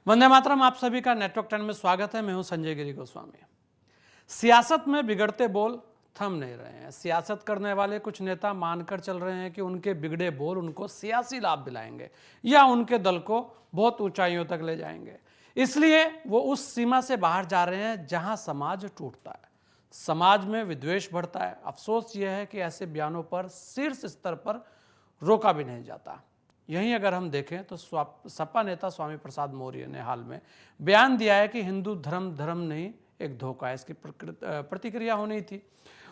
वंदे मातरम। आप सभी का नेटवर्क 10 में स्वागत है। मैं हूं संजय गिरी गोस्वामी। सियासत में बिगड़ते बोल थम नहीं रहे हैं। सियासत करने वाले कुछ नेता मानकर चल रहे हैं कि उनके बिगड़े बोल उनको सियासी लाभ दिलाएंगे या उनके दल को बहुत ऊंचाइयों तक ले जाएंगे। इसलिए वो उस सीमा से बाहर जा रहे हैं जहां समाज टूटता है, समाज में विद्वेष बढ़ता है। अफसोस यह है कि ऐसे बयानों पर शीर्ष स्तर पर रोका भी नहीं जाता। यहीं अगर हम देखें तो सपा नेता स्वामी प्रसाद मौर्य ने हाल में बयान दिया है कि हिंदू धर्म धर्म नहीं एक धोखा है। इसकी प्रतिक्रिया होनी थी।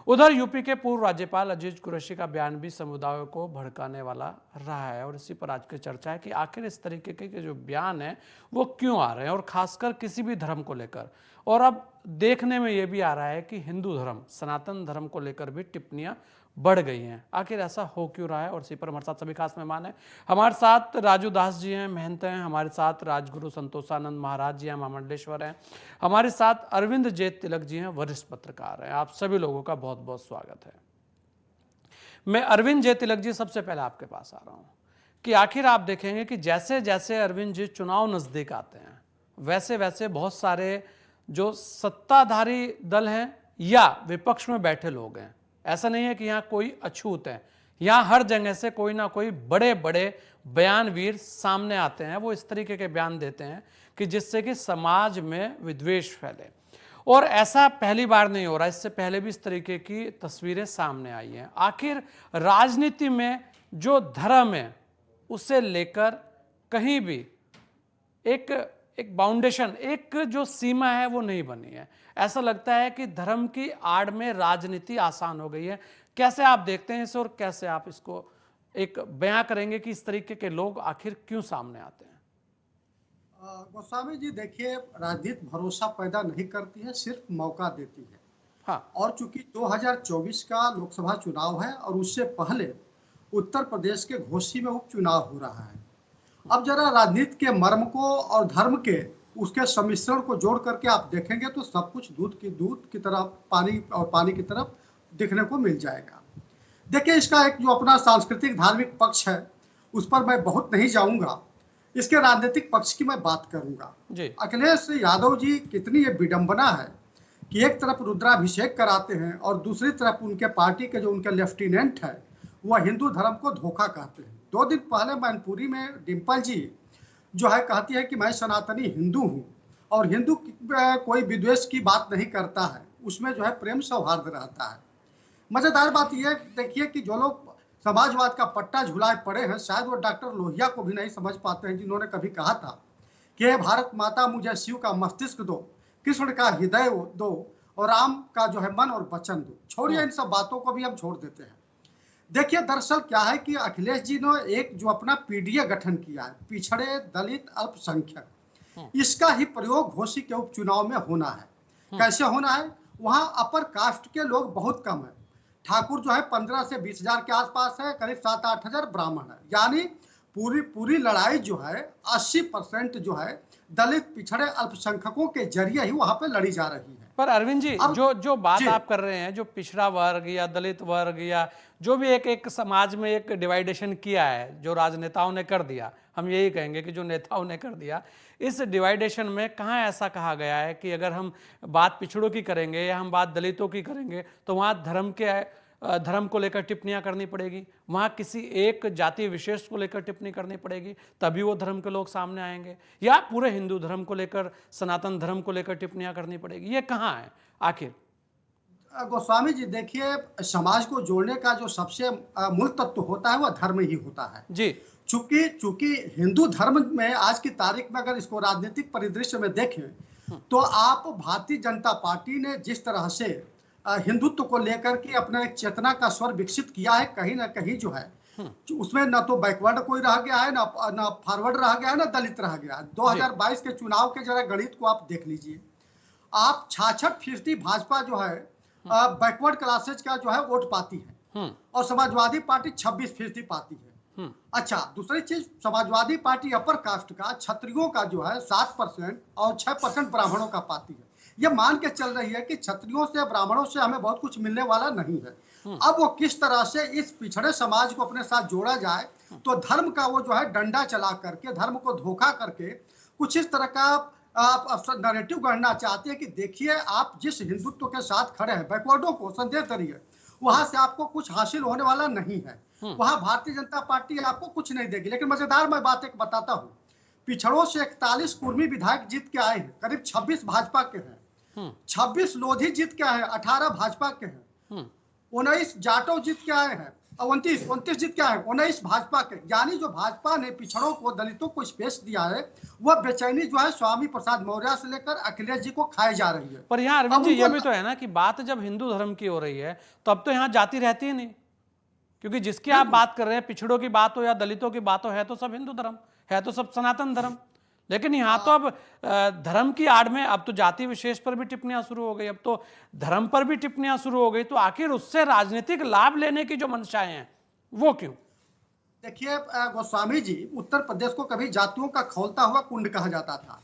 उधर यूपी के पूर्व राज्यपाल अजीज कुरैशी का बयान भी समुदायों को भड़काने वाला रहा है और इसी पर आज की चर्चा है कि आखिर इस तरीके के जो बयान है वो क्यों आ रहे हैं, और खासकर किसी भी धर्म को लेकर। और अब देखने में ये भी आ रहा है कि हिंदू धर्म, सनातन धर्म को लेकर भी टिप्पणियां बढ़ गई हैं। आखिर ऐसा हो क्यों रहा है, और इसी पर हमारे साथ सभी खास मेहमान हैं। हमारे साथ राजू दास जी हैं, महंत हैं। हमारे साथ राजगुरु संतोषानंद महाराज जी हैं, महामंडलेश्वर हैं। हमारे साथ अरविंद जे तिलक जी हैं, वरिष्ठ पत्रकार हैं। आप सभी लोगों का बहुत बहुत स्वागत है। मैं अरविंद जे तिलक जी सबसे पहले आपके पास आ रहा हूं कि आखिर आप देखेंगे कि जैसे जैसे अरविंद जी चुनाव नजदीक आते हैं वैसे वैसे बहुत सारे जो सत्ताधारी दल हैं या विपक्ष में बैठे लोग हैं, ऐसा नहीं है कि यहाँ कोई अछूत है, यहाँ हर जगह से कोई ना कोई बड़े बड़े बयानवीर सामने आते हैं। वो इस तरीके के बयान देते हैं कि जिससे कि समाज में विद्वेष फैले। और ऐसा पहली बार नहीं हो रहा, इससे पहले भी इस तरीके की तस्वीरें सामने आई हैं। आखिर राजनीति में जो धर्म है उसे लेकर कहीं भी एक बाउंडेशन, एक जो सीमा है वो नहीं बनी है। ऐसा लगता है कि धर्म की आड़ में राजनीति आसान हो गई है। कैसे आप देखते हैं इसे, और कैसे आप इसको एक बयां करेंगे कि इस तरीके के लोग आखिर क्यों सामने आते हैं? गोस्वामी जी, देखिए, राजनीति भरोसा पैदा नहीं करती है, सिर्फ मौका देती है। हाँ। और चूंकि 2024 का लोकसभा चुनाव है और उससे पहले उत्तर प्रदेश के घोसी में उपचुनाव हो रहा है। अब जरा राजनीति के मर्म को और धर्म के उसके सम्मिश्रण को जोड़ करके आप देखेंगे तो सब कुछ दूध की तरह, पानी की तरफ दिखने को मिल जाएगा। देखिए, इसका एक जो अपना सांस्कृतिक धार्मिक पक्ष है उस पर मैं बहुत नहीं जाऊंगा, इसके राजनीतिक पक्ष की मैं बात करूंगा। अखिलेश यादव जी, कितनी ये विडंबना है कि एक तरफ रुद्राभिषेक कराते हैं और दूसरी तरफ उनके पार्टी के जो उनके लेफ्टिनेंट है वह हिंदू धर्म को धोखा कहते हैं। 2 दिन पहले मैनपुरी में डिम्पल जी जो है कहती है कि मैं सनातनी हिंदू हूँ और हिंदू कोई विद्वेष की बात नहीं करता है, उसमें जो है प्रेम सौहार्द रहता है। मजेदार बात यह देखिए कि जो लोग समाजवाद का पट्टा झुलाए पड़े हैं, शायद वो डॉक्टर लोहिया को भी नहीं समझ पाते हैं, जिन्होंने कभी कहा था कि हे भारत माता, मुझे शिव का मस्तिष्क दो, कृष्ण का हृदय दो और राम का जो है मन और वचन दो। छोड़िए, इन सब बातों को भी हम छोड़ देते हैं। देखिए, दरअसल क्या है कि अखिलेश जी ने एक जो अपना पीडीए गठन किया है, पिछड़े दलित अल्पसंख्यक, इसका ही प्रयोग घोसी के उपचुनाव में होना है। कैसे होना है? वहां अपर कास्ट के लोग बहुत कम है। ठाकुर जो है 15 से 20 हजार के आसपास है, करीब 7-8 हजार ब्राह्मण है। यानी पूरी लड़ाई जो है 80% जो है दलित पिछड़े अल्पसंख्यकों के जरिए ही वहां पे लड़ी जा रही है। पर अरविंद जी, जो बात आप कर रहे हैं, जो पिछड़ा वर्ग या दलित वर्ग या जो भी एक समाज में एक डिवाइडेशन किया है, जो राजनेताओं ने कर दिया, हम यही कहेंगे कि जो नेताओं ने कर दिया, इस डिवाइडेशन में कहाँ ऐसा कहा गया है कि अगर हम बात पिछड़ों की करेंगे या हम बात दलितों की करेंगे तो वहाँ धर्म को लेकर टिप्पणियां करनी पड़ेगी, वहाँ किसी एक जाति विशेष को लेकर टिप्पणी करनी पड़ेगी, तभी वो धर्म के लोग सामने आएंगे, या पूरे हिंदू धर्म को लेकर, सनातन धर्म को लेकर टिप्पणियां करनी पड़ेगी? ये कहाँ है आखिर? गोस्वामी जी, देखिए, समाज को जोड़ने का जो सबसे मूल तत्व होता है वह धर्म ही होता है जी। चूंकि हिंदू धर्म में आज की तारीख में अगर इसको राजनीतिक परिदृश्य में देखें तो आप भारतीय जनता पार्टी ने जिस तरह से हिंदुत्व को लेकर के अपना एक चेतना का स्वर विकसित किया है, कहीं ना कहीं जो है उसमें न तो बैकवर्ड कोई रह गया है, ना फॉरवर्ड रह गया है, ना दलित रह गया है। 2022 के चुनाव के जरा गणित को आप देख लीजिए। आप 66% भाजपा जो है बैकवर्ड क्लासेज का जो है वोट पाती है और समाजवादी पार्टी 26% पाती है। अच्छा, दूसरी चीज, समाजवादी पार्टी अपर कास्ट का, क्षत्रियों का जो है 7% और 6% ब्राह्मणों का पाती है। ये मान के चल रही है कि क्षत्रियों से, ब्राह्मणों से हमें बहुत कुछ मिलने वाला नहीं है। अब वो किस तरह से इस पिछड़े समाज को अपने साथ जोड़ा जाए, तो धर्म का वो जो है डंडा चला करके, धर्म को धोखा करके कुछ इस तरह का आप नैरेटिव गढ़ना चाहते हैं कि देखिए आप जिस हिंदुत्व के साथ खड़े हैं, बैकवर्डों को संदेश दरिए, वहां से आपको कुछ हासिल होने वाला नहीं है। वहां भारतीय जनता पार्टी आपको कुछ नहीं देगी। लेकिन मजेदार मैं बात एक बताता हूँ, पिछड़ों से 41 कुर्मी विधायक जीत के आए हैं, करीब 26 भाजपा के हैं, 26 लोधी जीत के आए हैं, 18 भाजपा के हैं, 19 जाटव जीत के आए हैं, 29 जीत के आए, 19 भाजपा के। यानी जो भाजपा ने पिछड़ों को, दलितों को स्पेस दिया है, वह बेचैनी जो है स्वामी प्रसाद मौर्य से लेकर अखिलेश जी को खाई जा रही है। पर यहाँ अरविंद जी ये भी तो है ना कि बात जब हिंदू धर्म की हो रही है तो अब तो यहाँ जाति रहती ही नहीं, क्योंकि जिसकी आप बात कर रहे हैं, पिछड़ों की बात हो या दलितों की बात हो, है तो सब हिंदू धर्म, है तो सब सनातन धर्म। लेकिन यहाँ तो अब धर्म की आड़ में अब तो जाति विशेष पर भी टिप्पणियां शुरू हो गई, अब तो धर्म पर भी टिप्पणियां शुरू हो गई। तो आखिर उससे राजनीतिक लाभ लेने की जो मंशाएं हैं वो क्यों? देखिए गोस्वामी जी, उत्तर प्रदेश को कभी जातियों का खौलता हुआ कुंड कहा जाता था।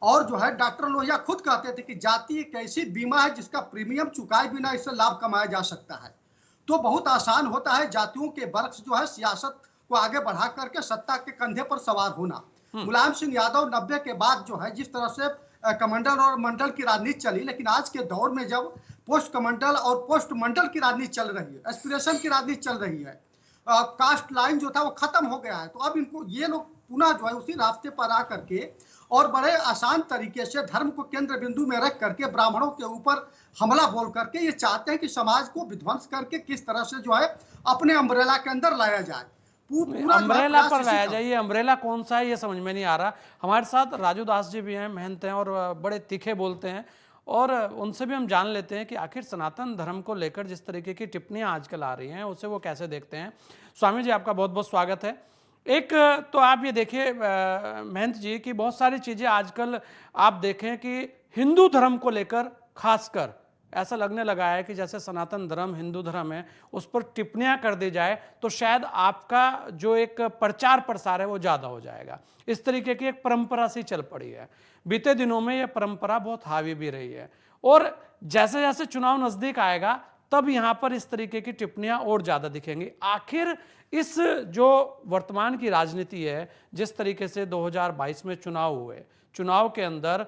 और जो है डॉक्टर लोहिया खुद कहते थे कि जाति एक ऐसी बीमा है जिसका प्रीमियम चुकाए बिना इससे लाभ कमाया जा सकता है। तो बहुत आसान होता है जातियों के वर्ग जो है सियासत को आगे बढ़ा करके सत्ता के कंधे पर सवार होना। मुलायम सिंह यादव 90 के बाद जो है जिस तरह से कमंडल और मंडल की राजनीति चली, लेकिन आज के दौर में जब पोस्ट कमंडल और पोस्ट मंडल की राजनीति चल रही है, एस्पिरेशन की राजनीति चल रही है, कास्ट लाइन जो था वो खत्म हो गया है, तो अब इनको ये लोग पुनः जो है उसी रास्ते पर आ करके और बड़े आसान तरीके से धर्म को केंद्र बिंदु में रख करके ब्राह्मणों के ऊपर हमला बोल करके ये चाहते हैं कि समाज को विध्वंस करके किस तरह से जो है अपने अम्ब्रेला के अंदर लाया जाए। अम्ब्रेला पर लाया जाए, ये अम्ब्रेला कौन सा है ये समझ में नहीं आ रहा। हमारे साथ राजू दास जी भी हैं, महंत हैं और बड़े तीखे बोलते हैं, और उनसे भी हम जान लेते हैं कि आखिर सनातन धर्म को लेकर जिस तरीके की टिप्पणियां आजकल आ रही हैं उसे वो कैसे देखते हैं। स्वामी जी आपका बहुत बहुत स्वागत है। एक तो आप ये देखिए महंत जी की बहुत सारी चीज़ें आजकल आप देखें कि हिंदू धर्म को लेकर खासकर ऐसा लगने लगा है कि जैसे सनातन धर्म हिंदू धर्म है, उस पर टिप्पणियां कर दी जाए तो शायद आपका जो एक प्रचार प्रसार है वो ज़्यादा हो जाएगा। इस तरीके की एक परंपरा सी चल पड़ी है। बीते दिनों में यह परंपरा बहुत हावी भी रही है, और जैसे जैसे चुनाव नज़दीक आएगा तब यहाँ पर इस तरीके की टिप्पणियां और ज़्यादा दिखेंगी। आखिर इस जो वर्तमान की राजनीति है, जिस तरीके से 2022 में चुनाव हुए, चुनाव के अंदर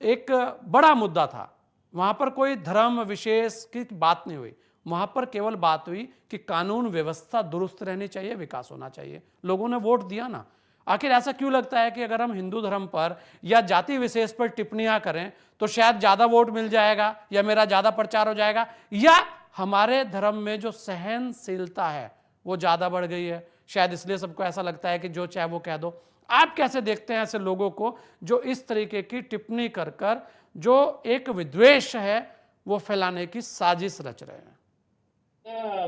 एक बड़ा मुद्दा था, वहाँ पर कोई धर्म विशेष की बात नहीं हुई, वहाँ पर केवल बात हुई कि कानून व्यवस्था दुरुस्त रहनी चाहिए, विकास होना चाहिए। लोगों ने वोट दिया ना। आखिर ऐसा क्यों लगता है कि अगर हम हिंदू धर्म पर या जाति विशेष पर टिप्पणियां करें तो शायद ज़्यादा वोट मिल जाएगा या मेरा ज़्यादा प्रचार हो जाएगा, या हमारे धर्म में जो सहनशीलता है वो ज़्यादा बढ़ गई है, शायद इसलिए सबको ऐसा लगता है कि जो चाहे वो कह दो। आप कैसे देखते हैं ऐसे लोगों को जो इस तरीके की टिप्पणी कर कर जो एक विद्वेष है वो फैलाने की साजिश रच रहे हैं?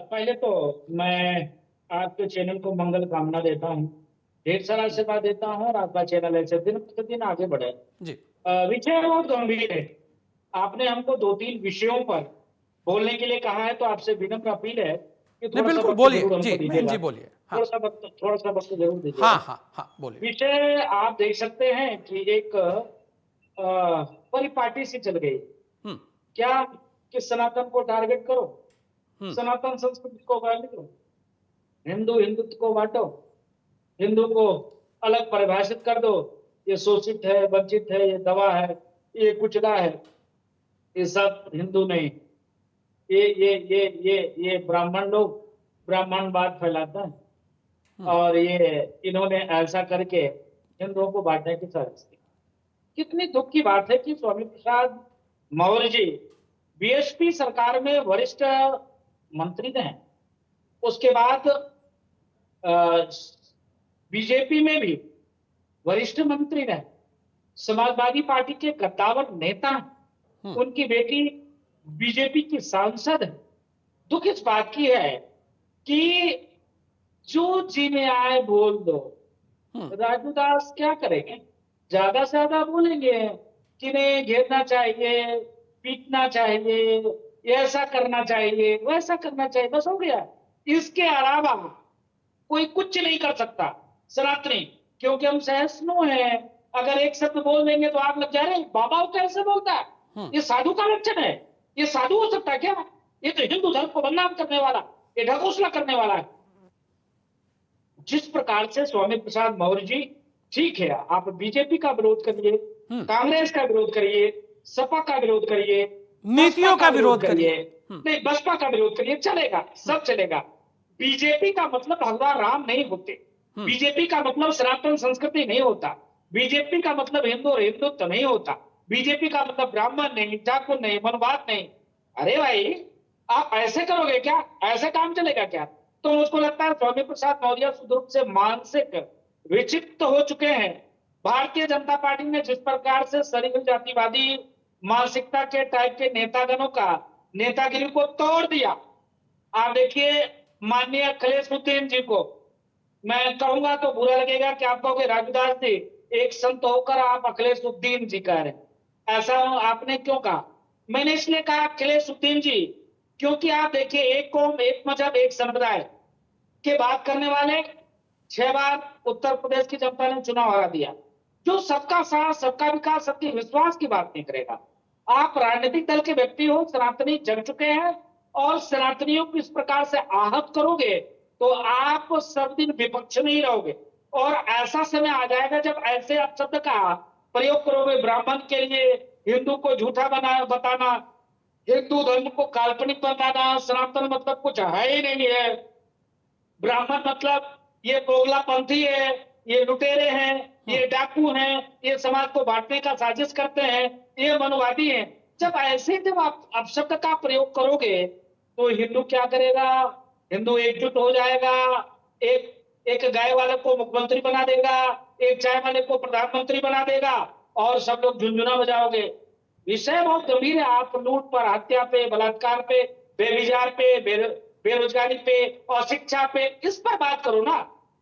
पहले तो मैं आपके चैनल को मंगल कामना देता हूँ, ढेर सारा आशीर्वाद देता हूँ, और आपका चैनल ऐसे दिन प्रतिदिन आगे बढ़े जी। विषय बहुत गंभीर है। आपने हमको 2-3 विषयों पर बोलने के लिए कहा है, तो आपसे विनम्र अपील है कि थोड़ा सा वक्त जरूर हमको दीजिएगा। बोलिए। हाँ। थोड़ा सा वक्त जरूर दीजिए। हाँ, बोलिए। विषय आप देख सकते हैं कि एक परिपाटी सी चल गई, क्या कि सनातन को टारगेट करो, सनातन संस्कृति को गाली करो, हिंदुत्व को बांटो, हिंदू को अलग परिभाषित कर दो, ये शोषित है, वंचित है, ये दवा है, ये कुचला है, ये सब हिंदू नहीं। ये ब्राह्मण लोग ब्राह्मणवाद फैलाते हैं, और ये इन्होंने ऐसा करके हिंदुओं को बांटने की साजिश की। कितनी दुख की बात है कि स्वामी प्रसाद मौर्य जी बीएसपी सरकार में वरिष्ठ मंत्री थे, उसके बाद बीजेपी में भी वरिष्ठ मंत्री रहे, समाजवादी पार्टी के गद्दावर नेता, उनकी बेटी बीजेपी की सांसद है। दुख इस बात की है कि जो जी में आए बोल दो। राजू दास क्या करेंगे, ज्यादा से ज्यादा बोलेंगे कि नहीं घेरना चाहिए, पीटना चाहिए, ऐसा करना चाहिए, वैसा करना चाहिए, बस हो गया। इसके अलावा कोई कुछ नहीं कर सकता सनातनी, क्योंकि हम सहिष्णु हैं। अगर एक शब्द बोल देंगे तो आप लग जा रहे बाबा को कैसे बोलता है, ये साधु का लक्षण है, ये साधु हो सकता है क्या? ये तो हिंदू धर्म को बदनाम करने वाला, ये ढकोसला करने वाला है। जिस प्रकार से स्वामी प्रसाद मौर्य जी ठीक है, आप बीजेपी का विरोध करिए, कांग्रेस का विरोध करिए, सपा का विरोध करिए, नीतियों बसपा का विरोध करिए। नहीं, बसपा का विरोध करिए, चलेगा, सब चलेगा। बीजेपी का मतलब भगवान राम नहीं होते, बीजेपी का मतलब सनातन संस्कृति नहीं होता, बीजेपी का मतलब हिंदू और हिंदुत्व नहीं होता, बीजेपी का मतलब ब्राह्मण नहीं, ठाकुर नहीं, मनवाद नहीं। अरे भाई, आप ऐसे करोगे क्या? ऐसे काम चलेगा क्या? तो मुझको लगता है स्वामी प्रसाद मौर्य सुदूर से मानसिक विक्षिप्त हो चुके हैं। भारतीय जनता पार्टी ने जिस प्रकार से शरीर जातिवादी मानसिकता के टाइप के नेतागणों का नेतागिरी को तोड़ दिया। आप देखिए माननीय अखिलेशुद्दीन जी को, मैं कहूंगा तो बुरा लगेगा कि आप कहोगे राजूदास जी एक संत होकर आप अखिलेशुद्दीन जी कह रहे हैं, ऐसा आपने क्यों कहा? मैंने इसलिए कहा अखिलेशुद्दीन जी, क्योंकि आप देखिए एक कौम, एक मजहब, एक संप्रदाय के बात करने वाले 6 बार उत्तर प्रदेश की जनता ने चुनाव हरा दिया। जो सबका साथ, सबका विकास, सबके विश्वास की बात नहीं करेगा। आप राजनीतिक दल के व्यक्ति हो, सनातनी जग चुके हैं, और सनातनियों को इस प्रकार से आहत करोगे तो आप सब दिन विपक्ष में ही रहोगे। और ऐसा समय आ जाएगा जब ऐसे अपशब्द का प्रयोग करोगे, ब्राह्मण के लिए हिंदू को झूठा बताना, हिंदू धर्म को काल्पनिक बताना, सनातन मतलब कुछ है ही नहीं है, ब्राह्मण मतलब ये बोगला पंथी है, ये लुटेरे हैं, ये डाकू हैं, ये समाज को बांटने का साजिश करते हैं, ये मनवादी हैं। जब आप अपशब्द का प्रयोग करोगे तो हिंदू क्या करेगा? हिंदू एकजुट हो जाएगा, एक एक गाय वाले को मुख्यमंत्री बना देगा, एक चाय वाले को प्रधानमंत्री बना देगा, और सब लोग झुंझुना बजाओगे। विषय बहुत गंभीर है। आप लूट पर, हत्या पे, बलात्कार पे, बेविचार पे, बेरोजगारी पे और शिक्षा पे, इस पर बात करो ना।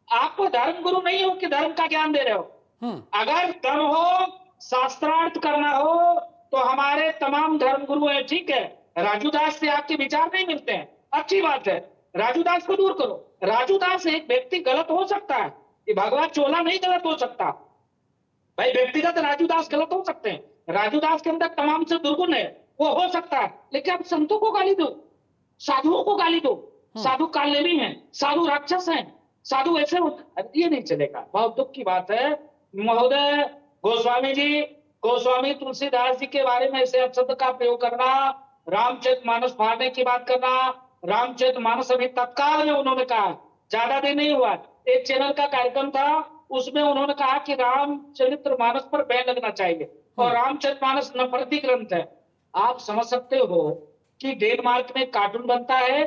आपको धर्म गुरु नहीं हो कि धर्म का ज्ञान दे रहे हो। अगर दम हो, शास्त्रार्थ करना हो, तो हमारे तमाम धर्म गुरु हैं, ठीक है। राजू दास से आपके विचार नहीं मिलते हैं, अच्छी बात है, राजू दास को दूर करो। राजू दास एक व्यक्ति गलत हो सकता है, ये भगवान चोला नहीं गलत हो सकता भाई। व्यक्तिगत राजू दास गलत हो सकते हैं, राजू दास के अंदर तमाम से दुर्गुण है, वो हो सकता है, लेकिन आप संतों को गाली दो, साधुओं को गाली दो। साधु कालेवी हैं, साधु राक्षस हैं, साधु ऐसे, ये नहीं चलेगा। बहुत दुख की बात है महोदय। गोस्वामी जी, गोस्वामी तुलसीदास जी के बारे में ऐसे अपशब्द का प्रयोग करना, रामचरितमानस फाड़ने की बात करना, रामचरितमानस अभी तत्काल में उन्होंने कहा, ज्यादा दिन नहीं हुआ, एक चैनल का कार्यक्रम था, उसमें उन्होंने कहा कि रामचरितमानस पर बैन लगना चाहिए, और रामचरितमानस नफरती ग्रंथ है। आप समझ सकते हो कि डेनमार्क में कार्टून बनता है,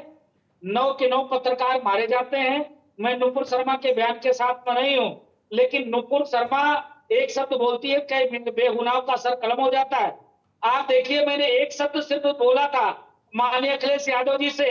9 के 9 पत्रकार मारे जाते हैं। मैं नुपुर शर्मा के बयान के साथ में नहीं हूं, लेकिन नुपुर शर्मा एक शब्द बोलती है, कई बेगुनाहों का सर कलम हो जाता है। आप देखिए, मैंने एक शब्द सिर्फ बोला था माननीय अखिलेश यादव जी से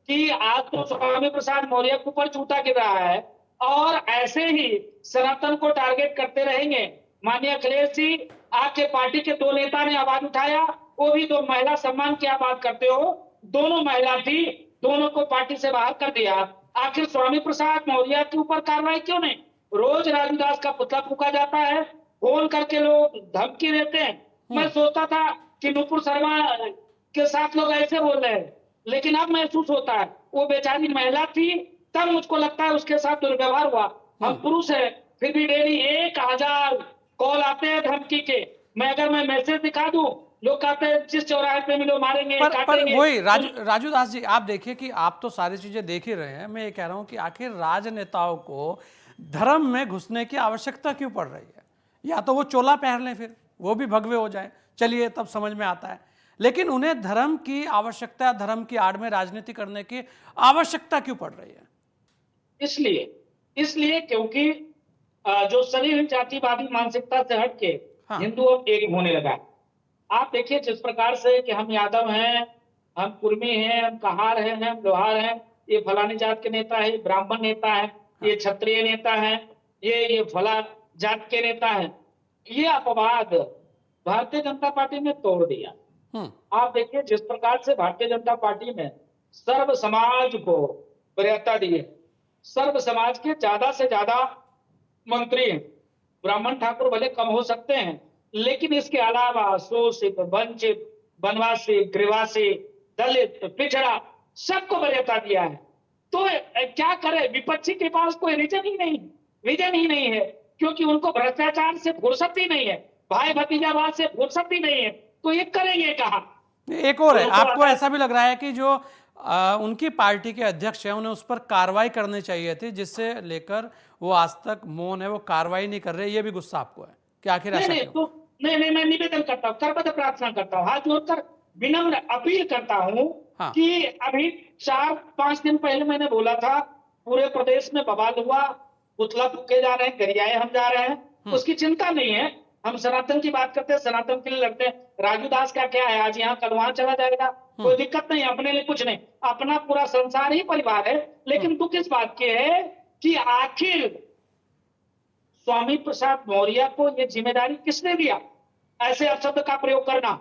कि आज तो स्वामी प्रसाद मौर्य के ऊपर झूठा गिर रहा है, और ऐसे ही सनातन को टारगेट करते रहेंगे। माननीय अखिलेश जी, आपके पार्टी के 2 नेता ने आवाज उठाया, वो भी 2 महिला सम्मान की आप बात करते हो, दोनों महिला थी, दोनों को पार्टी से बाहर कर दिया। आखिर स्वामी प्रसाद मौर्य के ऊपर कार्रवाई क्यों नहीं? रोज राजू दास का पुतला फूका जाता है, फोन करके लोग धमकी देते हैं। मैं सोचता था कि नुपुर शर्मा के साथ लोग ऐसे बोल रहे हैं, लेकिन अब महसूस होता है वो बेचारी महिला थी, तब मुझको लगता है उसके साथ दुर्व्यवहार हुआ। हम पुरुष है, फिर भी डेली 1000 कॉल आते हैं धमकी के। अगर मैं मैसेज दिखा दूं, लोग कहते हैं जिस चौराहे पे मिलो मारेंगे, पर वही राजू दास जी, आप देखिए कि आप तो सारी चीजें देख ही रहे हैं। मैं ये कह रहा हूं कि आखिर राजनेताओं को धर्म में घुसने की आवश्यकता क्यों पड़ रही है? या तो वो चोला पहन लें, फिर वो भी भगवे हो जाए, चलिए तब समझ में आता है, लेकिन उन्हें धर्म की आवश्यकता, धर्म की आड़ में राजनीति करने की आवश्यकता क्यों पड़ रही है? इसलिए क्योंकि जो शरीर जातिवादी मानसिकता से हटके हिंदू अब एक होने लगा। आप देखिए जिस प्रकार से कि हम यादव हैं, हम कुर्मी हैं, हम कहार हैं, हम लोहार हैं, ये फलानी जात के नेता है, ब्राह्मण नेता है, ये क्षत्रिय नेता है, ये फला जात के नेता है, ये अपवाद भारतीय जनता पार्टी ने तोड़ दिया। आप देखिए जिस प्रकार से भारतीय जनता पार्टी में सर्व समाज को वरीयता दी है, सर्व समाज के ज्यादा से ज्यादा मंत्री हैं। ब्राह्मण ठाकुर भले कम हो सकते हैं, लेकिन इसके अलावा शोषित, वंचित, वनवासी, गृहवासी, दलित, पिछड़ा, सबको वरीयता दिया है। तो क्या करे? विपक्षी के पास कोई विजन ही नहीं है। क्योंकि उनको भ्रष्टाचार से फुर्सत ही नहीं है, भाई भतीजावाद से फुर्सत ही नहीं है, तो ये करेंगे कहाँ? एक और है, उनको आपको अगर- ऐसा भी लग रहा है कि जो उनकी पार्टी के अध्यक्ष हैं उन्हें उस पर कार्रवाई करनी चाहिए थी, जिससे लेकर वो आज तक मौन है, वो कार्रवाई नहीं कर रहे, ये भी गुस्सा आपको है कि आखिर नहीं ऐसा नहीं क्यों? तो नहीं, मैं निवेदन करता हूँ, करबद्ध प्रार्थना करता हूँ, हाथ जोड़कर विनम्र अपील करता हूँ हाँ। कि अभी 4-5 दिन पहले मैंने बोला था पूरे प्रदेश में बवाल हुआ, पुतला फूके जा रहे हैं, गरियाए हम जा रहे हैं, उसकी चिंता नहीं है। हम सनातन की बात करते हैं, सनातन के लिए लड़ते हैं। राजू दास का क्या है, आज यहाँ कल वहां चला जाएगा, कोई दिक्कत नहीं, अपने लिए कुछ नहीं, अपना पूरा संसार ही परिवार है। लेकिन दुख इस बात की है कि आखिर स्वामी प्रसाद मौर्य को यह जिम्मेदारी किसने दिया ऐसे अपशब्द का प्रयोग करना?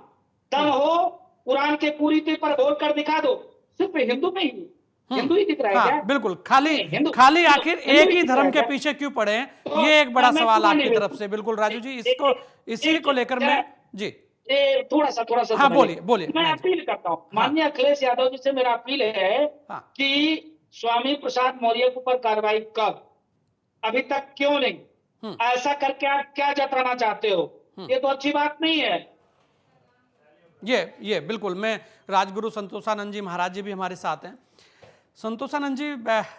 दम हो कुरान के कुरीति पर बोल कर दिखा दो। सिर्फ हिंदू में ही हिंदू ही दिख रहा है क्या? हाँ, बिल्कुल, खाली हिंदू खाली आखिर हिंदू एक ही ही दिख धर्म रहा के है पीछे क्यों पड़े हैं, तो ये एक बड़ा मैं सवाल पूरा आपकी निवेदन- तरफ से। बिल्कुल राजू जी, एक- इसको एक- इसी को लेकर मैं जी थोड़ा सा हाँ, समझिए। बोलिए, मैं मैं- अपील करता हूँ, हाँ। माननीय अखिलेश यादव जी से मेरा अपील है हाँ। कि स्वामी प्रसाद मौर्य के ऊपर कार्रवाई कब, अभी तक क्यों नहीं? ऐसा करके आप क्या जताना चाहते हो? ये तो अच्छी बात नहीं है। ये बिल्कुल, मैं राजगुरु संतोषानंद जी महाराज जी भी हमारे साथ हैं। संतोषानंद जी,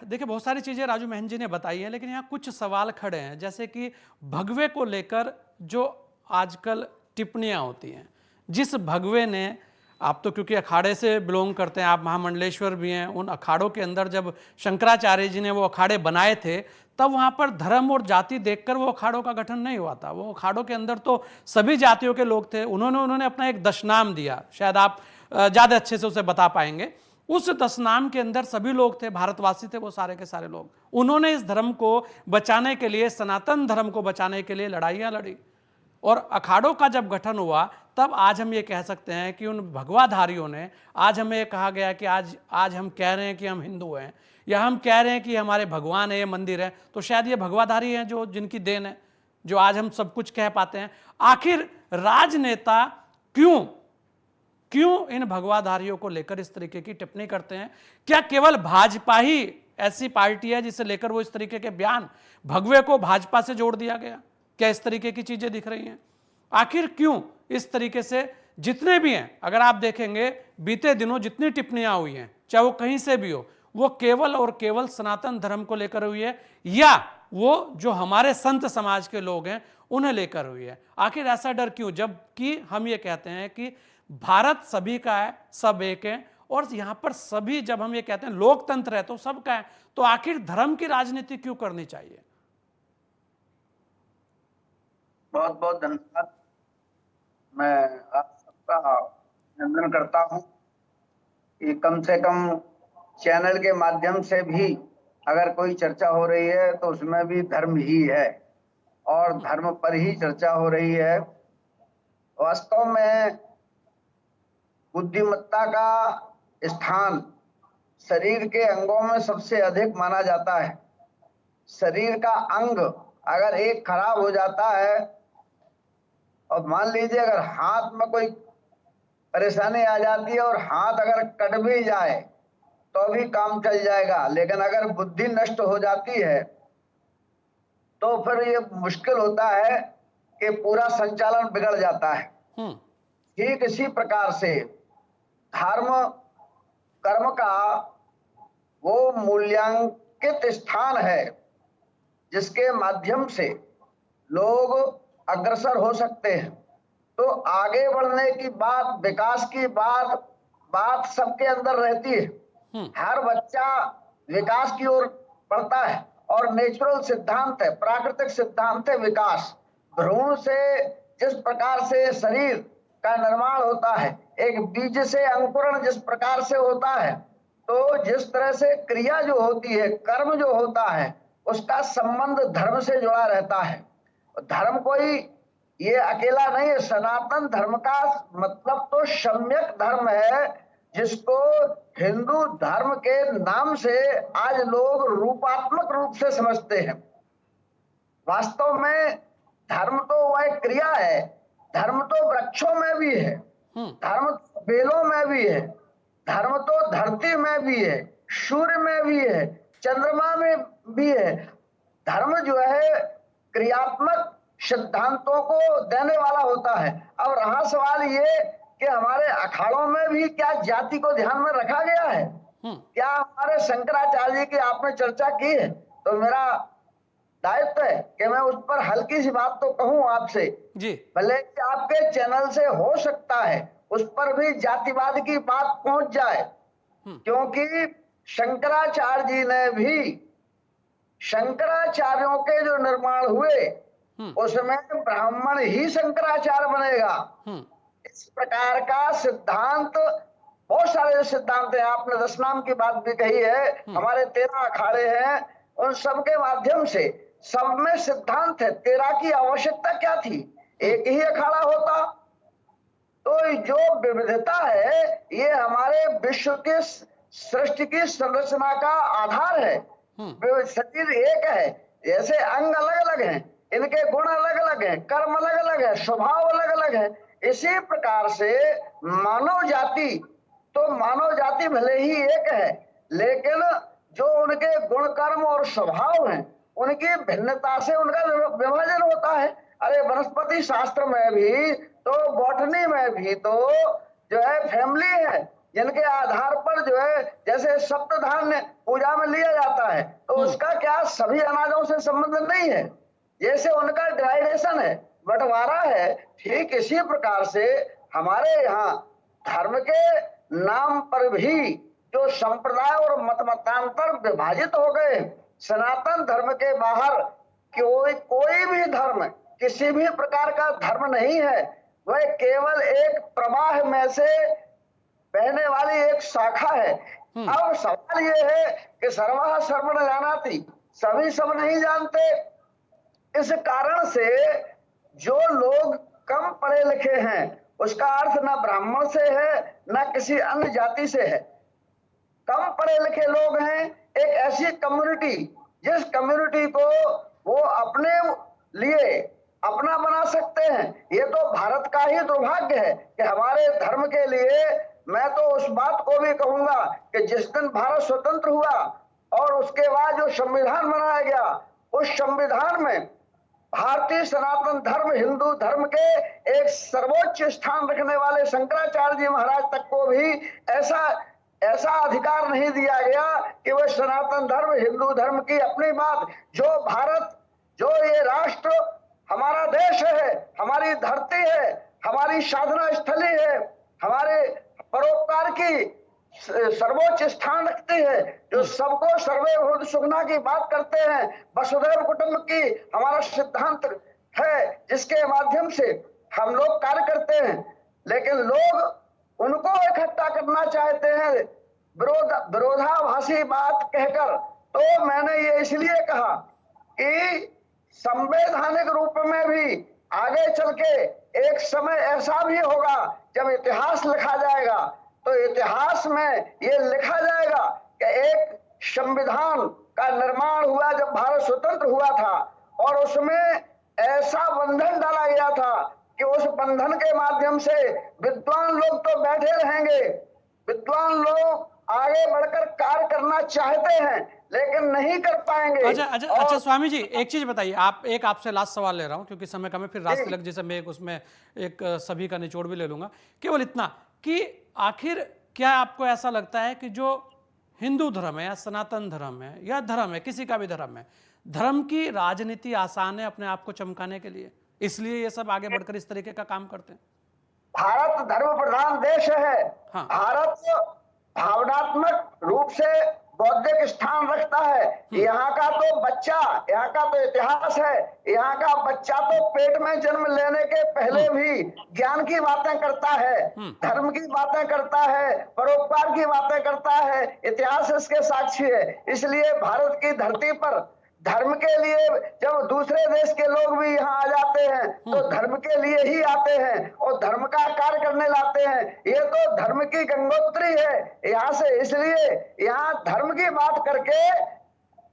देखिए बहुत सारी चीज़ें राजू महन जी ने बताई हैं, लेकिन यहाँ कुछ सवाल खड़े हैं, जैसे कि भगवे को लेकर जो आजकल टिप्पणियाँ होती हैं। जिस भगवे ने, आप तो क्योंकि अखाड़े से बिलोंग करते हैं, आप महामंडलेश्वर भी हैं, उन अखाड़ों के अंदर जब शंकराचार्य जी ने वो अखाड़े बनाए थे, तब वहाँ पर धर्म और जाति देखकर वो अखाड़ों का गठन नहीं हुआ था। वो अखाड़ों के अंदर तो सभी जातियों के लोग थे। उन्होंने अपना एक दशनाम दिया, शायद आप ज़्यादा अच्छे से उसे बता पाएंगे। उस दशनाम के अंदर सभी लोग थे, भारतवासी थे वो सारे के सारे लोग। उन्होंने इस धर्म को बचाने के लिए, सनातन धर्म को बचाने के लिए लड़ाइयाँ लड़ी, और अखाड़ों का जब गठन हुआ तब आज हम ये कह सकते हैं कि उन भगवाधारियों ने, आज हमें कहा गया कि आज हम कह रहे हैं कि हम हिंदू हैं, या हम कह रहे हैं कि हमारे भगवान है, ये मंदिर है, तो शायद ये भगवाधारी हैं जो जिनकी देन है, जो आज हम सब कुछ कह पाते हैं। आखिर राजनेता क्यों इन भगवाधारियों को लेकर इस तरीके की टिप्पणी करते हैं? क्या केवल भाजपा ही ऐसी पार्टी है जिसे लेकर वो इस तरीके के बयान, भगवे को भाजपा से जोड़ दिया गया? क्या इस तरीके की चीजें दिख रही हैं? आखिर क्यों इस तरीके से जितने भी हैं, अगर आप देखेंगे बीते दिनों जितनी टिप्पणियां हुई हैं, चाहे वो कहीं से भी हो, वो केवल और केवल सनातन धर्म को लेकर हुई है, या वो जो हमारे संत समाज के लोग हैं उन्हें लेकर हुई है। आखिर ऐसा डर क्यों, जबकि हम ये कहते हैं कि भारत सभी का है, सब एक है, और यहां पर सभी, जब हम ये कहते हैं लोकतंत्र है तो सबका है, तो आखिर धर्म की राजनीति क्यों करनी चाहिए? बहुत बहुत धन्यवाद। मैं आप सबका अभिनंदन करता हूं कि कम से कम चैनल के माध्यम से भी अगर कोई चर्चा हो रही है तो उसमें भी धर्म ही है, और धर्म पर ही चर्चा हो रही है। वास्तव में बुद्धिमत्ता का स्थान शरीर के अंगों में सबसे अधिक माना जाता है। शरीर का अंग अगर एक खराब हो जाता है, और मान लीजिए अगर हाथ में कोई परेशानी आ जाती है और हाथ अगर कट भी जाए तो भी काम चल जाएगा, लेकिन अगर बुद्धि नष्ट हो जाती है तो फिर ये मुश्किल होता है कि पूरा संचालन बिगड़ जाता है। ठीक इसी प्रकार से धर्म कर्म का वो मूल्यांकित स्थान है जिसके माध्यम से लोग अग्रसर हो सकते हैं। तो आगे बढ़ने की बात, विकास की बात सबके अंदर रहती है। हर बच्चा विकास की ओर बढ़ता है, और नेचुरल सिद्धांत है, प्राकृतिक सिद्धांत है विकास। भ्रूण से जिस प्रकार से शरीर का निर्माण होता है, एक बीज से अंकुरण जिस प्रकार से होता है, तो जिस तरह से क्रिया जो होती है, कर्म जो होता है, उसका संबंध धर्म से जुड़ा रहता है। धर्म कोई ये अकेला नहीं है। सनातन धर्म का मतलब तो सम्यक धर्म है, जिसको हिंदू धर्म के नाम से आज लोग रूपात्मक रूप से समझते हैं। वास्तव में धर्म तो वह क्रिया है, धर्म तो वृक्षों में भी है, धर्म तो बेलों में भी है, धर्म तो धरती में भी है, सूर्य में भी है, चंद्रमा में भी है। धर्म जो है क्रियात्मक सिद्धांतों को देने वाला होता है। अब रहा सवाल ये कि हमारे अखाड़ों में भी क्या जाति को ध्यान में रखा गया है? क्या हमारे शंकराचार्य जी की आपने चर्चा की है? तो मेरा दायित्व है कि मैं उस पर हल्की सी बात तो कहूं आपसे जी। भले कि आपके चैनल से हो सकता है उस पर भी जातिवाद की बात पहुंच जाए, क्योंकि शंकराचार्य जी ने भी, शंकराचार्यों के जो निर्माण हुए उसमें ब्राह्मण ही शंकराचार्य बनेगा, इस प्रकार का सिद्धांत, बहुत सारे सिद्धांत हैं। आपने 10 नाम की बात भी कही है, हमारे 13 अखाड़े हैं, उन सब के माध्यम से सब में सिद्धांत है। 13 की आवश्यकता क्या थी? एक ही अखाड़ा होता। तो जो विविधता है ये हमारे विश्व के सृष्टि की संरचना का आधार है। शरीर एक है, जैसे अंग अलग अलग हैं, इनके गुण अलग अलग हैं, कर्म अलग अलग है, स्वभाव अलग अलग है। इसी प्रकार से मानव जाति, तो मानव जाति भले ही एक है, लेकिन जो उनके गुण कर्म और स्वभाव हैं उनकी भिन्नता से उनका विभाजन होता है। अरे वनस्पति शास्त्र में भी तो, बॉटनी में भी तो जो है फैमिली है, जिनके आधार पर जो है जैसे सप्तधान्य पूजा में लिया जाता है, तो उसका क्या सभी अनाजों से संबंध नहीं है? जैसे उनका डिवाइडेशन है, बंटवारा है, ठीक इसी प्रकार से हमारे यहाँ धर्म के नाम पर भी जो संप्रदाय और मतमतांतर विभाजित हो गए। सनातन धर्म के बाहर कोई भी धर्म, किसी भी प्रकार का धर्म नहीं है, वह केवल एक प्रवाह में से बहने वाली एक शाखा है। अब सवाल यह है कि सर्वः सर्वण जानाति, सभी सब नहीं जानते। इस कारण से जो लोग कम पढ़े लिखे हैं उसका अर्थ न ब्राह्मण से है न किसी अन्य जाति से है। कम पढ़े लिखे लोग हैं एक ऐसी कम्युनिटी जिस कम्युनिटी को वो अपने लिए अपना बना सकते हैं। ये तो भारत का ही दुर्भाग्य है कि हमारे धर्म के लिए, मैं तो उस बात को भी कहूंगा कि जिस दिन भारत स्वतंत्र हुआ और उसके बाद जो संविधान बनाया गया, उस संविधान में भारतीय सनातन धर्म, हिंदू धर्म के एक सर्वोच्च स्थान रखने वाले शंकराचार्य जी महाराज तक को भी ऐसा अधिकार नहीं दिया गया कि वह सनातन धर्म, हिंदू धर्म की अपनी बात, जो भारत, जो ये राष्ट्र हमारा देश है, हमारी धरती है, हमारी साधना स्थली है, हमारे परोपकार की सर्वोच्च स्थान रखती है, जो सबको सर्वे भूत सुखना की बात करते हैं, वसुधैव कुटुंब की हमारा सिद्धांत है, जिसके माध्यम से हम लोग कार्य करते हैं। लेकिन लोग उनको इकट्ठा करना चाहते हैं विरोधाभासी बात कहकर। तो मैंने ये इसलिए कहा कि संवैधानिक रूप में भी आगे चल के एक समय ऐसा भी होगा जब इतिहास लिखा जाएगा, तो इतिहास में ये लिखा जाएगा कि एक संविधान का निर्माण हुआ जब भारत स्वतंत्र हुआ था, और उसमें ऐसा बंधन डाला गया था कि उस बंधन के माध्यम से विद्वान लोग तो बैठे रहेंगे, विद्वान लोग आगे बढ़कर कार्य करना चाहते हैं लेकिन नहीं कर पाएंगे। अच्छा स्वामी जी, एक चीज बताइए, आपसे लास्ट सवाल ले रहा हूं क्योंकि समय कम है, फिर राज तिलक जैसे मैं उसमें एक सभी का निचोड़ भी ले लूंगा। केवल इतना कि आखिर क्या आपको ऐसा लगता है कि जो हिंदू धर्म है या सनातन धर्म है या धर्म है, किसी का भी धर्म है, धर्म की राजनीति आसान है अपने आप को चमकाने के लिए, इसलिए ये सब आगे बढ़कर इस तरीके का काम करते हैं? भारत धर्म प्रधान देश है। हाँ। भारत भावनात्मक रूप से बौद्धिक स्थान रखता है। यहाँ का तो बच्चा, यहाँ का तो इतिहास है, यहाँ का बच्चा तो पेट में जन्म लेने के पहले भी ज्ञान की बातें करता है, धर्म की बातें करता है, परोपकार की बातें करता है, इतिहास इसके साक्षी है। इसलिए भारत की धरती पर धर्म के लिए जब दूसरे देश के लोग भी यहाँ आ जाते हैं तो धर्म के लिए ही आते हैं और धर्म का कार्य करने लाते हैं। ये तो धर्म की गंगोत्री है यहाँ से, इसलिए यहाँ धर्म की बात करके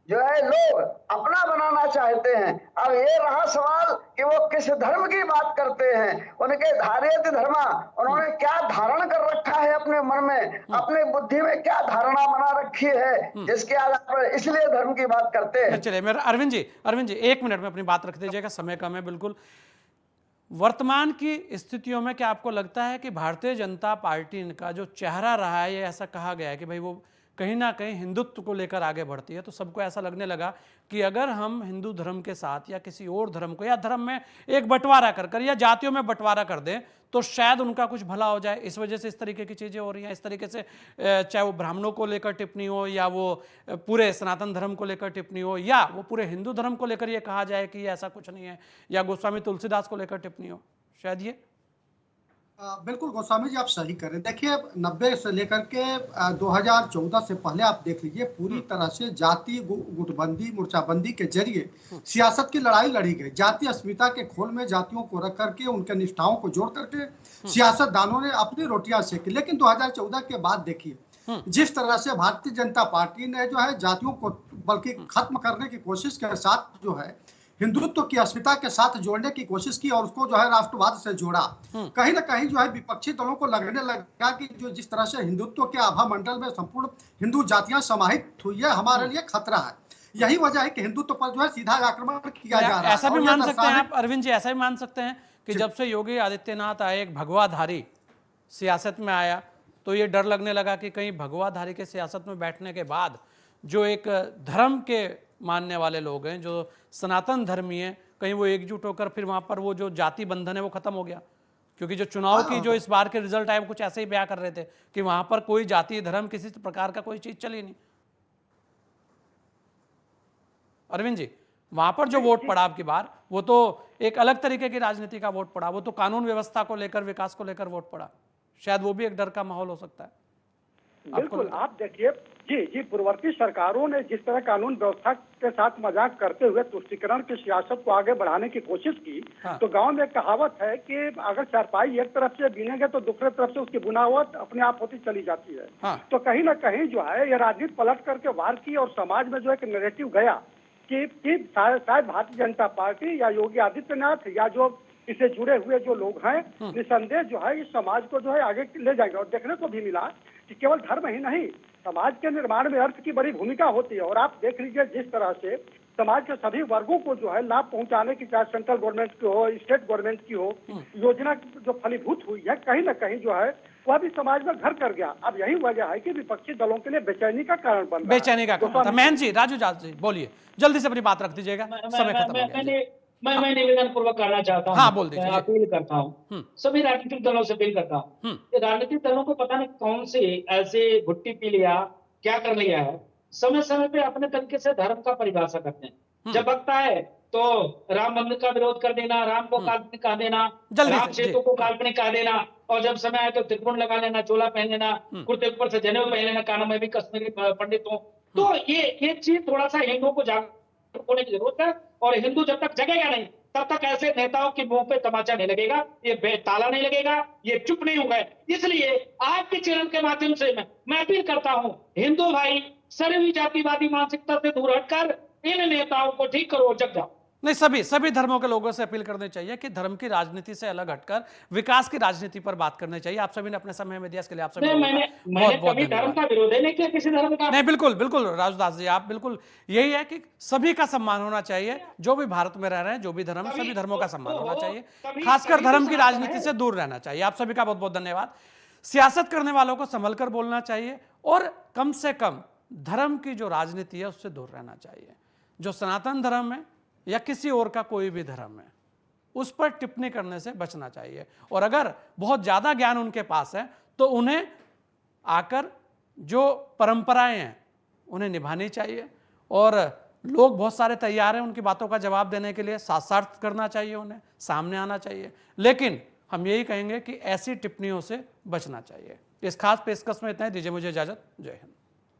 जो है लोग अपना बनाना चाहते हैं। अब ये रहा सवाल कि वो किस धर्म की बात करते हैं, उनके धार्यत धर्मा, उन्होंने क्या धारण कर रखा है अपने मन में, अपनी बुद्धि में क्या धारणा बना रखी है जिसके आधार पर इसलिए धर्म की बात करते हैं। चलिए मेरा अरविंद जी 1 मिनट में अपनी बात रख दीजिएगा, समय कम है बिल्कुल। वर्तमान की स्थितियों में क्या आपको लगता है कि भारतीय जनता पार्टी का जो चेहरा रहा है, ये ऐसा कहा गया है कि भाई वो कहीं ना कहीं हिंदुत्व को लेकर आगे बढ़ती है, तो सबको ऐसा लगने लगा कि अगर हम हिंदू धर्म के साथ या किसी और धर्म को या धर्म में एक बंटवारा कर या जातियों में बंटवारा कर दें तो शायद उनका कुछ भला हो जाए, इस वजह से इस तरीके की चीज़ें हो रही हैं। इस तरीके से चाहे वो ब्राह्मणों को लेकर टिप्पणी हो या वो पूरे सनातन धर्म को लेकर टिप्पणी हो या वो पूरे हिंदू धर्म को लेकर ये कहा जाए कि ऐसा कुछ नहीं है, या गोस्वामी तुलसीदास को लेकर टिप्पणी हो, शायद ये बिल्कुल गोस्वामी जी आप सही करें। देखिए 90 से लेकर के 2014 से पहले आप देख लीजिए, पूरी तरह से जाति गुटबंदी मोर्चाबंदी के जरिए सियासत की लड़ाई लड़ी गई। जाति अस्मिता के खोल में जातियों को रख करके उनके निष्ठाओं को जोड़ करके सियासतदानों ने अपनी रोटियां सेकी। लेकिन 2014 के बाद देखिए जिस तरह से भारतीय जनता पार्टी ने जो है जातियों को बल्कि खत्म करने की कोशिश के साथ जो है हिंदुत्व की अस्मिता के साथ जोड़ने की कोशिश की और उसको जो है राष्ट्रवाद से जोड़ा। कहीं ना कहीं जो है विपक्षी दलों को लगने लगा कि जो जिस तरह से हिंदुत्व के आभा मंडल में संपूर्ण हिंदू जातियां समाहित हुई है, हमारे लिए खतरा है। यही वजह है कि हिंदुत्व पर जो है सीधा आक्रमण किया जा रहा है। ऐसा भी मान सकते हैं आप अरविंद जी, ऐसा भी मान सकते हैं कि जब से योगी आदित्यनाथ आए, एक भगवाधारी सियासत में आया, तो ये डर लगने लगा कि कहीं भगवाधारी के सियासत में बैठने के बाद जो एक धर्म के मानने वाले लोग हैं, जो सनातन धर्मी हैं, कहीं वो एकजुट होकर फिर वहां पर वो जो जाति बंधन है वो खत्म हो गया। क्योंकि जो चुनाव की जो इस बार के रिजल्ट आए वो कुछ ऐसे ही बयां कर रहे थे कि वहां पर कोई जाति धर्म किसी प्रकार का कोई चीज चली नहीं। अरविंद जी, वहां पर जो वोट पड़ा आपकी बार, वो तो एक अलग तरीके की राजनीति का वोट पड़ा, वो तो कानून व्यवस्था को लेकर, विकास को लेकर वोट पड़ा। शायद वो भी एक डर का माहौल हो सकता है। बिल्कुल, आप देखिए जी पूर्ववर्ती सरकारों ने जिस तरह कानून व्यवस्था के साथ मजाक करते हुए तुष्टीकरण की सियासत को आगे बढ़ाने की कोशिश की, तो गांव में एक कहावत है कि अगर चारपाई एक तरफ से बीनेंगे तो दूसरे तरफ से उसकी बुनावट अपने आप होती चली जाती है। तो कहीं ना कहीं जो है ये राजनीति पलट करके वार की और समाज में जो एक नैरेटिव गया कि शायद भारतीय जनता पार्टी या योगी आदित्यनाथ या जो इससे जुड़े हुए जो लोग हैं निसंदेह जो है इस समाज को जो है आगे ले जाएंगे। और देखने को भी मिला कि केवल धर्म ही नहीं, समाज के निर्माण में अर्थ की बड़ी भूमिका होती है। और आप देख लीजिए जिस तरह से समाज के सभी वर्गों को जो है लाभ पहुंचाने की, चाहे सेंट्रल गवर्नमेंट की हो, स्टेट गवर्नमेंट की हो, योजना जो फलीभूत हुई है, कहीं ना कहीं जो है वह भी समाज में घर कर गया। अब यही वजह है कि विपक्षी दलों के लिए बेचैनी का कारण बन रहा है। बेचैनी का कारण। मैन जी, राजू जी बोलिए, जल्दी से अपनी बात रख दीजिएगा, समय खत्म हो गया। मैं निवेदन पूर्वक करना चाहता हूँ। हाँ, बोल दीजिए। अपील करता हूँ सभी राजनीतिक दलों से, अपील करता हूँ। राजनीतिक दलों को पता नहीं कौन से ऐसे घुट्टी पी लिया, क्या कर लिया है, समय समय पे अपने तरीके से धर्म का परिभाषा करते हैं। जब वक्त आए तो राम मंदिर का विरोध कर देना, राम को काल्पनिक कह देना, राम सेतु को काल्पनिक कह देना, और जब समय आए तो त्रिकोण लगा लेना, चोला पहन लेना, कुर्ते ऊपर से जनेऊ पहन लेना, कानों में भी कश्मीरी पंडित हूँ। तो ये चीज थोड़ा सा हिंदुओं को जागरूक होने की जरूरत है। और हिंदू जब तक जगेगा नहीं तब तक ऐसे नेताओं के मुंह पे तमाचा नहीं लगेगा, ये ताला नहीं लगेगा, ये चुप नहीं होगा। इसलिए आपके चैनल के माध्यम से मैं अपील करता हूं, हिंदू भाई सभी जातिवादी मानसिकता से दूर हटकर इन नेताओं को ठीक करो, जग जाओ। नहीं, सभी धर्मों के लोगों से अपील करनी चाहिए कि धर्म की राजनीति से अलग हटकर विकास की राजनीति पर बात करनी चाहिए। आप सभी ने अपने समय में दिया, इसके लिए आप सभी मैंने कभी धर्म का विरोध नहीं किया, किसी धर्म का नहीं। बिल्कुल राजदास जी, आप बिल्कुल, यही है कि सभी का सम्मान होना चाहिए, जो भी भारत में रह रहे हैं, जो भी धर्म, सभी धर्मों का सम्मान होना चाहिए, खासकर धर्म की राजनीति से दूर रहना चाहिए। आप सभी का बहुत बहुत धन्यवाद। सियासत करने वालों को संभल कर बोलना चाहिए और कम से कम धर्म की जो राजनीति है उससे दूर रहना चाहिए। जो सनातन धर्म है या किसी और का कोई भी धर्म है, उस पर टिप्पणी करने से बचना चाहिए। और अगर बहुत ज़्यादा ज्ञान उनके पास है तो उन्हें आकर जो परंपराएं हैं उन्हें निभानी चाहिए। और लोग बहुत सारे तैयार हैं उनकी बातों का जवाब देने के लिए, साथ करना चाहिए, उन्हें सामने आना चाहिए। लेकिन हम यही कहेंगे कि ऐसी टिप्पणियों से बचना चाहिए। इस खास पेशकश में इतना ही, दीजिए मुझे इजाज़त। जय हिंद।